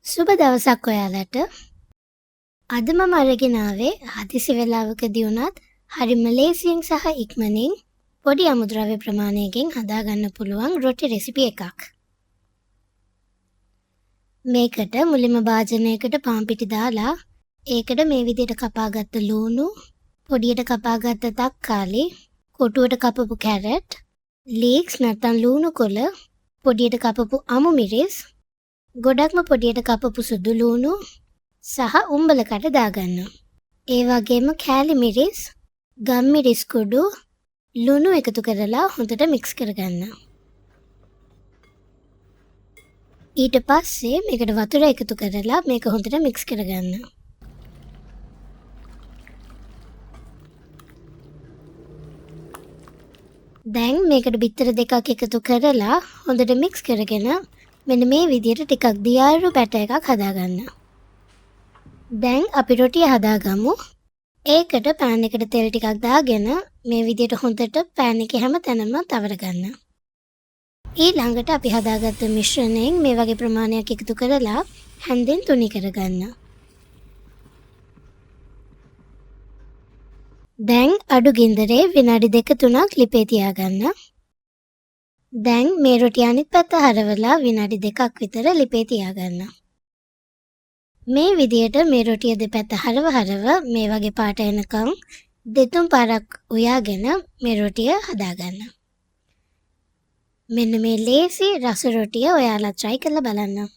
සුබ දවසක් ඔයාලට. අද මම අරගෙන ආවේ හදිසි වෙලාවකදී වුණත් හරිම ලේසියෙන් සහ ඉක්මනින් පොඩි අමුද්‍රව්‍ය ප්‍රමාණයකින් හදාගන්න පුළුවන් රොටි රෙසිපි එකක්. මේකට මුලින්ම භාජනයකට පාන් පිටි දාලා ඒකට මේ විදිහට කපාගත්ත ලූණු, පොඩියට කපාගත්ත තක්කාලි, කොටුවට කපපු කැරට්, ලීක්ස් නැත්නම් ලූණු කොළ, පොඩියට කපපු අමු මිරිස්, ගොඩක්ම පොඩියට කපපු සුදු ලූණු සහ උම්බලකට දාගන්න. ඒ වගේම කෑලි මිරිස්, ගම් මිරිස් කුඩු, ලුණු එකතු කරලා හොඳට මික්ස් කරගන්න. ඊට පස්සේ මේකට වතුර එකතු කරලා මේක හොඳට මික්ස් කරගන්න. දැන් මේකට බිත්තර දෙකක් එකතු කරලා හොඳට මික්ස් කරගෙන මෙන්න මේ විදිහට ටිකක් දියාරු බැටර් එකක් හදාගන්න. දැන් අපි රොටිය හදාගමු. ඒකට පෑන් එකට තෙල් ටිකක් දාගෙන මේ විදිහට හොඳට පෑන් එකේ හැම තැනම තවර ගන්න. ඊළඟට අපි හදාගත්ත මිශ්‍රණයෙන් මේ වගේ ප්‍රමාණයක් එකතු කරලා හැන්දෙන් තුනි කරගන්න. දැන් අඩු ගින්දරේ විනාඩි 2-3ක් ලිපේ තියාගන්න. දැන් මේ රොටිය අනිත් පැත්ත හරවලා විනාඩි 2ක් විතර ලිපේ තියාගන්න. මේ විදියට මේ රොටිය දෙපැත්ත හරව මේ වගේ පාට එනකම් 2-3 පාරක් උයාගෙන මේ රොටිය හදාගන්න. මෙන්න මේ ලේසි රස රොටිය ඔයාලා try කරලා බලන්න.